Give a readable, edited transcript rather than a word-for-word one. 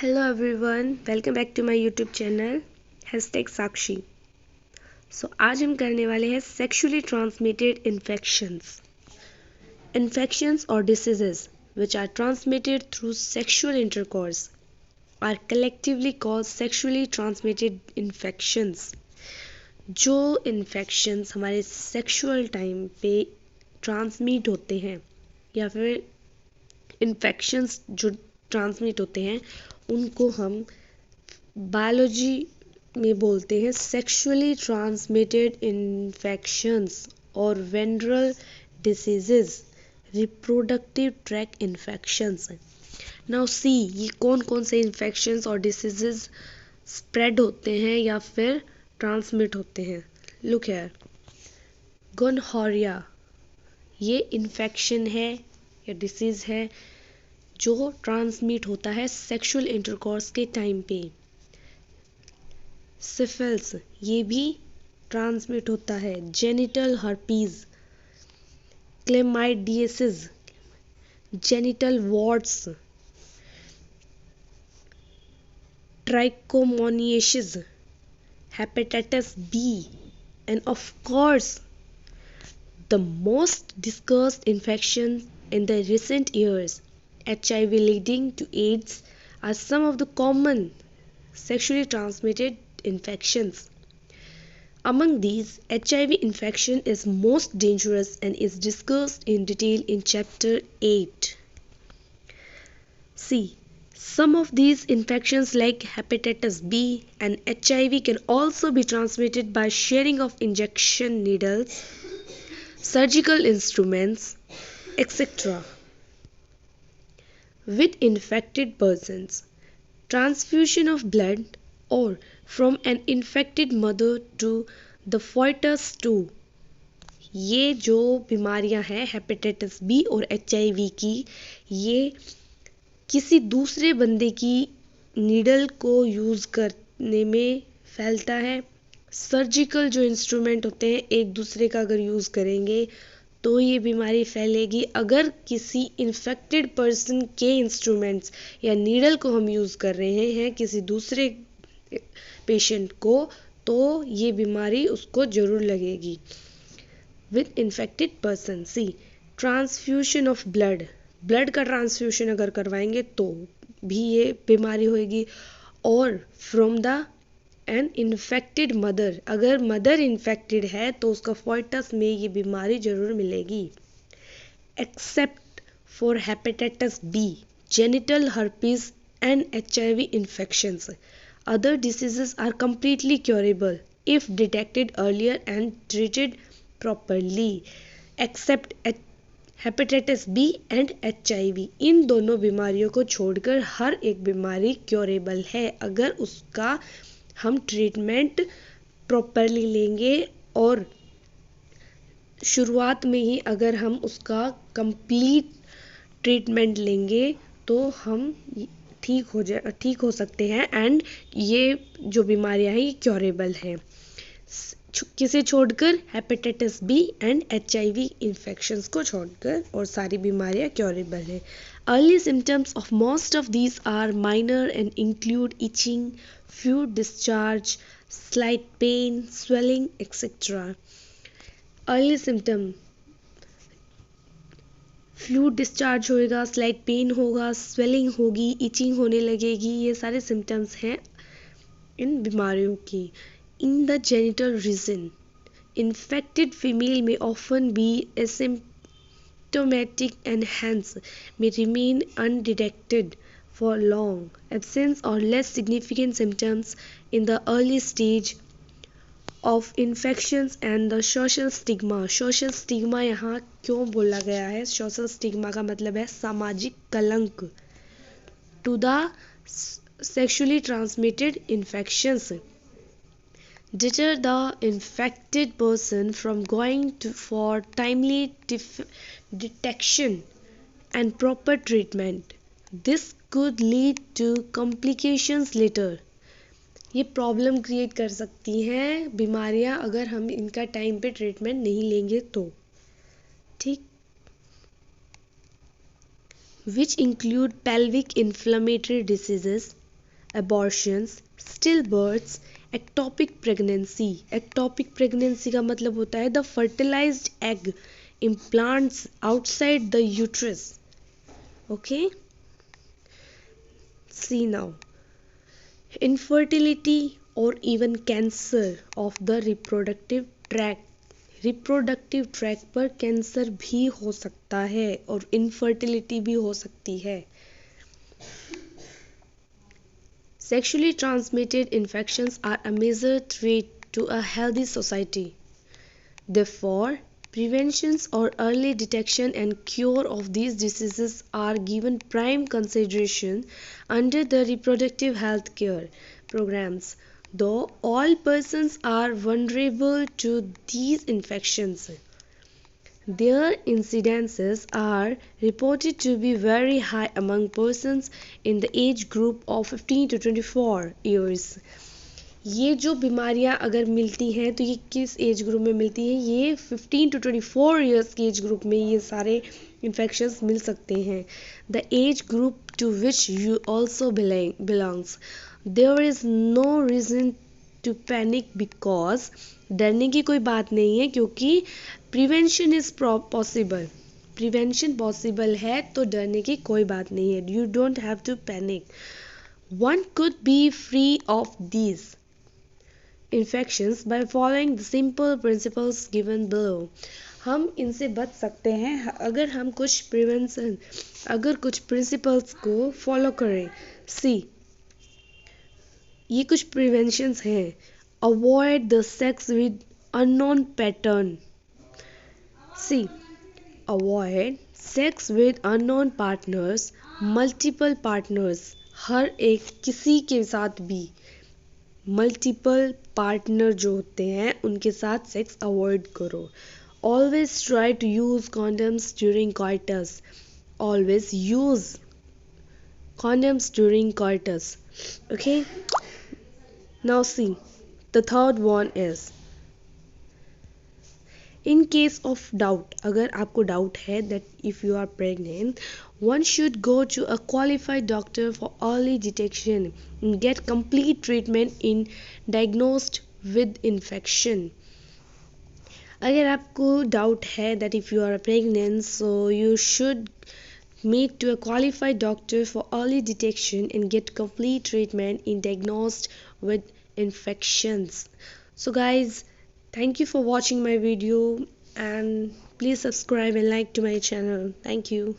Hello everyone, welcome back to my YouTube channel #Sakshi. आज हम करने वाले हैं सेक्सुअली ट्रांसमिटेड इन्फेक्शंस और diseases which are transmitted through sexual intercourse are collectively called sexually transmitted infections. जो infections हमारे sexual time पे ट्रांसमिट होते हैं या फिर इन्फेक्शंस जो ट्रांसमिट होते हैं उनको हम बायोलॉजी में बोलते हैं सेक्सुअली ट्रांसमिटेड इन्फेक्शंस और venereal diseases, reproductive tract infections. Now see, ये कौन कौन से इन्फेक्शंस और डिसीजेस स्प्रेड होते हैं या फिर ट्रांसमिट होते हैं। लुक हियर, गोनोरिया ये इन्फेक्शन है या डिसीज है जो ट्रांसमिट होता है सेक्सुअल इंटरकोर्स के टाइम पे। सिफिलिस ये भी ट्रांसमिट होता है। Genital herpes, chlamydiasis, genital warts, trichomoniasis, hepatitis B, and of course the most discussed infection in the recent years, HIV leading to AIDS, are some of the common sexually transmitted infections. Among these, HIV infection is most dangerous and is discussed in detail in chapter 8. See, some of these infections like hepatitis B and HIV can also be transmitted by sharing of injection needles, surgical instruments, etc. with infected persons. Transfusion of blood or from an infected mother to the fetus too. ये जो बीमारियां हैं hepatitis B और HIV की, ये किसी दूसरे बंदे की नीडल को यूज़ करने में फैलता है। सर्जिकल जो इंस्ट्रूमेंट होते हैं एक दूसरे का अगर यूज़ करेंगे तो ये बीमारी फैलेगी। अगर किसी इन्फेक्टेड पर्सन के इंस्ट्रूमेंट्स या नीडल को हम यूज़ कर रहे हैं किसी दूसरे पेशेंट को, तो ये बीमारी उसको ज़रूर लगेगी। With infected person, see transfusion of blood का ट्रांसफ्यूशन अगर करवाएंगे तो भी ये बीमारी होगी। और from the an infected mother, अगर मदर इन्फेक्टेड है तो उसका फॉइटस में ये बीमारी जरूर मिलेगी। Except for hepatitis B, genital herpes and HIV infections, other diseases are completely curable if detected earlier and treated properly, except hepatitis B and HIV। इन दोनों बीमारियों को छोड़कर हर एक बीमारी क्योरेबल है अगर उसका हम ट्रीटमेंट प्रॉपरली लेंगे और शुरुआत में ही अगर हम उसका कंप्लीट ट्रीटमेंट लेंगे तो हम ठीक हो सकते हैं एंड ये जो बीमारियां हैं ये क्योरेबल हैं। किसे छोड़कर, hepatitis B and HIV infections को छोड़कर, और सारी बीमारियां क्योरेबल हैं। Early symptoms of most of these are minor and include itching, fluid discharge, slight pain, swelling etcetera. Early symptom, fluid discharge होगा, स्लाइट पेन होगा, स्वेलिंग होगी, इचिंग होने लगेगी, ये सारे सिम्टम्स हैं इन बीमारियों की। In the genital region, infected female may often be asymptomatic and hence may remain undetected for long. Absence or less significant symptoms in the early stage of infections and the social stigma. Social stigma यहाँ क्यों बोला गया है? Social stigma का मतलब है सामाजिक कलंक to the sexually transmitted infections. Deter the infected person from going for timely detection and proper treatment. This could lead to complications later. ये प्रॉब्लम क्रिएट कर सकती हैं बीमारियां अगर हम इनका टाइम पे ट्रीटमेंट नहीं लेंगे तो। ठीक, which include pelvic inflammatory diseases, abortions, stillbirths, ectopic pregnancy. Ectopic pregnancy का मतलब होता है the fertilized egg implants outside the uterus. Okay, see now, infertility or even cancer of the reproductive tract. Reproductive tract पर cancer भी हो सकता है और इनफर्टिलिटी भी हो सकती है. Sexually transmitted infections are a major threat to a healthy society. Therefore, prevention or early detection and cure of these diseases are given prime consideration under the reproductive health care programs. Though all persons are vulnerable to these infections, their incidences are reported to be very high among persons in the age group of 15 to 24 years. ये जो बीमारियां अगर मिलती हैं तो ये किस as group में मिलती हैं? ये 15 to 24 ईयर्स के एज ग्रुप में ये सारे इन्फेक्शंस मिल सकते हैं. The age group to which you also belongs. There is no reason to panic because डरने की कोई बात नहीं है क्योंकि prevention is possible. Prevention possible है तो डरने की कोई बात नहीं है. You don't have to panic. One could be free of these infections by following the simple principles given below. हम इनसे बच सकते हैं अगर हम कुछ प्रिंसिपल्स को फॉलो करें. सी, ये कुछ प्रिवेंशंस हैं. Avoid the sex with unknown pattern. See, avoid sex with unknown partners. Multiple partners, हर एक किसी के साथ भी मल्टीपल पार्टनर जो होते हैं उनके साथ सेक्स अवॉइड करो. Always try to use condoms during coitus. Always use condoms during coitus. Okay, now see the third one is in case of doubt. अगर आपको डाउट है that if you are pregnant, one should go to a qualified doctor for early detection and get complete treatment in diagnosed with infection. अगर आपको doubt है that if you are pregnant, so you should meet to a qualified doctor for early detection and get complete treatment in diagnosed with infections. So guys, thank you for watching my video and please subscribe and like to my channel. Thank you.